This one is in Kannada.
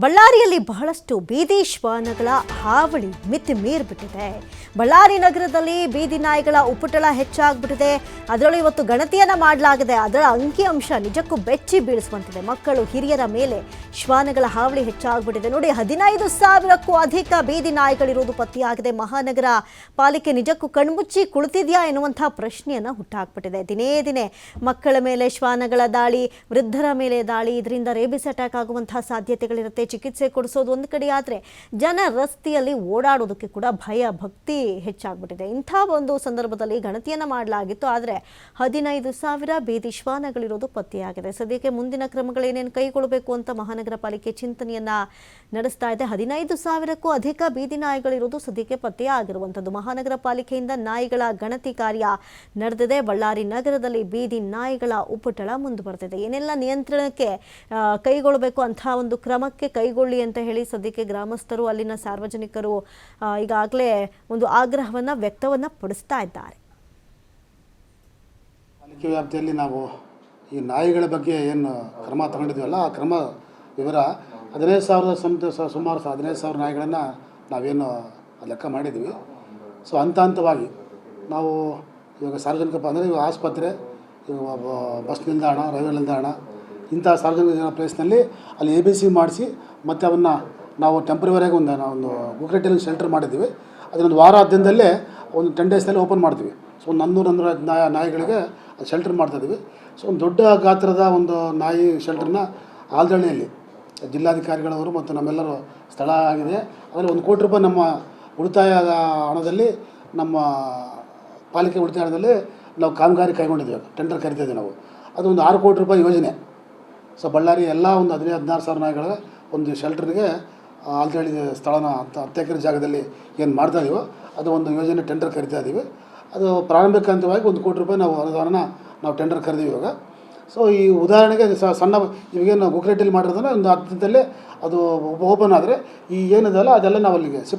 ಬಳ್ಳಾರಿಯಲ್ಲಿ ಬಹಳಷ್ಟು ಬೀದಿ ಶ್ವಾನಗಳ ಹಾವಳಿ ಮಿತಿ ಮೀರಿಬಿಟ್ಟಿದೆ. ಬಳ್ಳಾರಿ ನಗರದಲ್ಲಿ ಬೀದಿ ನಾಯಿಗಳ ಉಪಟಳ ಹೆಚ್ಚಾಗ್ಬಿಟ್ಟಿದೆ. ಅದರಲ್ಲೂ ಇವತ್ತು ಗಣತಿಯನ್ನ ಮಾಡಲಾಗಿದೆ. ಅದರ ಅಂಕಿಅಂಶ ನಿಜಕ್ಕೂ ಬೆಚ್ಚಿ ಬೀಳಿಸುವಂತಿದೆ. ಮಕ್ಕಳು ಹಿರಿಯರ ಮೇಲೆ ಶ್ವಾನಗಳ ಹಾವಳಿ ಹೆಚ್ಚಾಗ್ಬಿಟ್ಟಿದೆ. ನೋಡಿ, 15,000ಕ್ಕೂ ಅಧಿಕ ಬೀದಿ ನಾಯಿಗಳಿರುವುದು ಪತ್ತೆಯಾಗಿದೆ. ಮಹಾನಗರ ಪಾಲಿಕೆ ನಿಜಕ್ಕೂ ಕಣ್ಮುಚ್ಚಿ ಕುಳಿತಿದೆಯಾ ಎನ್ನುವಂತಹ ಪ್ರಶ್ನೆಯನ್ನ ಹುಟ್ಟಾಕ್ಬಿಟ್ಟಿದೆ. ದಿನೇ ದಿನೇ ಮಕ್ಕಳ ಮೇಲೆ ಶ್ವಾನಗಳ ದಾಳಿ, ವೃದ್ಧರ ಮೇಲೆ ದಾಳಿ, ಇದರಿಂದ ರೇಬಿಸ್ ಅಟ್ಯಾಕ್ ಆಗುವಂತಹ ಸಾಧ್ಯತೆಗಳಿರುತ್ತೆ. ಚಿಕಿತ್ಸೆ ಕೊಡಿಸೋದು ಒಂದು ಕಡೆ ಆದರೆ ಜನ ರಸ್ತೆಯಲ್ಲಿ ಓಡಾಡೋದಕ್ಕೆ ಕೂಡ ಭಯ ಭಕ್ತಿ ಹೆಚ್ಚಾಗ್ಬಿಟ್ಟಿದೆ. ಇಂಥ ಒಂದು ಸಂದರ್ಭದಲ್ಲಿ ಗಣತಿಯನ್ನ ಮಾಡಲಾಗಿತ್ತು. ಆದರೆ 15,000 ಬೀದಿ ಶ್ವಾನಗಳಿರೋದು ಪತ್ತೆಯಾಗಿದೆ. ಸದ್ಯಕ್ಕೆ ಮುಂದಿನ ಕ್ರಮಗಳೇನೇನು ಕೈಗೊಳ್ಳಬೇಕು ಅಂತ ಮಹಾನಗರ ಪಾಲಿಕೆ ಚಿಂತನೆಯನ್ನ ನಡೆಸ್ತಾ ಇದೆ. 15,000ಕ್ಕೂ ಅಧಿಕ ಬೀದಿ ನಾಯಿಗಳಿರೋದು ಸದ್ಯಕ್ಕೆ ಪತ್ತೆಯಾಗಿರುವಂಥದ್ದು. ಮಹಾನಗರ ಪಾಲಿಕೆಯಿಂದ ನಾಯಿಗಳ ಗಣತಿ ಕಾರ್ಯ ನಡೆದಿದೆ. ಬಳ್ಳಾರಿ ನಗರದಲ್ಲಿ ಬೀದಿ ನಾಯಿಗಳ ಉಪಟಳ ಮುಂದುವರೆದಿದೆ. ಏನೆಲ್ಲ ನಿಯಂತ್ರಣಕ್ಕೆ ಕೈಗೊಳ್ಳಬೇಕು ಅಂತ ಒಂದು ಕ್ರಮಕ್ಕೆ ಕೈಗೊಳ್ಳಿ ಅಂತ ಹೇಳಿ ಸದ್ಯಕ್ಕೆ ಗ್ರಾಮಸ್ಥರು, ಅಲ್ಲಿನ ಸಾರ್ವಜನಿಕರು ಈಗಾಗಲೇ ಒಂದು ಆಗ್ರಹವನ್ನ ವ್ಯಕ್ತವನ್ನ ಪಡಿಸ್ತಾ ಇದ್ದಾರೆ. ಪಾಲಿಕೆ ವ್ಯಾಪ್ತಿಯಲ್ಲಿ ನಾವು ಈ ನಾಯಿಗಳ ಬಗ್ಗೆ ಏನು ಕ್ರಮ ತಗೊಂಡಿದ್ವಲ್ಲ, ಆ ಕ್ರಮ ವಿವರ 15,000 ಸುಮಾರು 15,000 ನಾಯಿಗಳನ್ನು ನಾವೇನು ಲೆಕ್ಕ ಮಾಡಿದ್ವಿ. ಸೊ ಹಂತವಾಗಿ ನಾವು ಇವಾಗ ಸಾರ್ವಜನಿಕ ಅಂದರೆ ಇವಾಗ ಆಸ್ಪತ್ರೆ, ಬಸ್ ನಿಲ್ದಾಣ, ರೈಲ್ವೆ ನಿಲ್ದಾಣ, ಇಂಥ ಸಾರ್ವಜನಿಕ ಪ್ಲೇಸ್ನಲ್ಲಿ ಅಲ್ಲಿ ABC ಮಾಡಿಸಿ ಮತ್ತು ಅವನ್ನು ನಾವು ಟೆಂಪ್ರವರಿಯಾಗಿ ಒಂದು ಗುಕ್ರೆಟಲ್ಲಿ ಶೆಲ್ಟರ್ ಮಾಡಿದ್ವಿ. ಅದನ್ನೊಂದು ವಾರಾದ್ಯಂತಲ್ಲೇ ಒಂದು 10 ಡೇಸ್ನಲ್ಲಿ ಓಪನ್ ಮಾಡ್ತೀವಿ. ಸೊ ಒಂದು 100-150 ನಾಯಿಗಳಿಗೆ ಅದು ಶೆಲ್ಟರ್ ಮಾಡ್ತಾಯಿದ್ವಿ. ಸೊ ಒಂದು ದೊಡ್ಡ ಗಾತ್ರದ ಒಂದು ನಾಯಿ ಶೆಲ್ಟರ್ನ ಆಲ್ದಳ್ಳಿಯಲ್ಲಿ ಜಿಲ್ಲಾಧಿಕಾರಿಗಳವರು ಮತ್ತು ನಮ್ಮೆಲ್ಲರೂ ಸ್ಥಳ ಆಗಿದೆ. ಅದರಲ್ಲಿ 1 ಕೋಟಿ ರೂಪಾಯಿ ನಮ್ಮ ಉಳಿತಾಯದ ಹಣದಲ್ಲಿ, ನಮ್ಮ ಪಾಲಿಕೆ ಉಳಿತಾಯ ಹಣದಲ್ಲಿ ನಾವು ಕಾಮಗಾರಿ ಕೈಗೊಂಡಿದ್ದೇವೆ. ಟೆಂಡರ್ ಕರಿತಿದ್ವಿ ನಾವು. ಅದು ಒಂದು 6 ಕೋಟಿ ರೂಪಾಯಿ ಯೋಜನೆ. ಸೊ ಬಳ್ಳಾರಿ ಎಲ್ಲ ಒಂದು 15,000-16,000 ನಾಯಿಗಳ ಒಂದು ಶೆಲ್ಟರ್ಗೆ ಆಲ್ದಳ್ಳಿ ಸ್ಥಳನ 10 ಎಕರೆ ಜಾಗದಲ್ಲಿ ಏನು ಮಾಡ್ತಾಯಿದ್ದೀವೋ ಅದು ಒಂದು ಯೋಜನೆ ಟೆಂಡರ್ ಕರಿತಾ ಇದ್ದೀವಿ. ಅದು ಪ್ರಾರಂಭಿಕ ಹಂತವಾಗಿ 1 ಕೋಟಿ ರೂಪಾಯಿ ನಾವು ಅನುದಾನ ನಾವು ಟೆಂಡರ್ ಕರೆದೀವಿ ಇವಾಗ. ಸೊ ಈ ಉದಾಹರಣೆಗೆ ಸಣ್ಣ ಇವಾಗೇನು ಗುಕ್ರೆಟಲ್ಲಿ ಮಾಡಿರೋದನ್ನ ಒಂದು 10 ದಿನದಲ್ಲೇ ಅದು ಓಪನ್ ಆದರೆ ಈ ಏನಿದೆಯಲ್ಲ ಅದೆಲ್ಲ ನಾವು ಅಲ್ಲಿಗೆ ಶಿಫ್ಟ್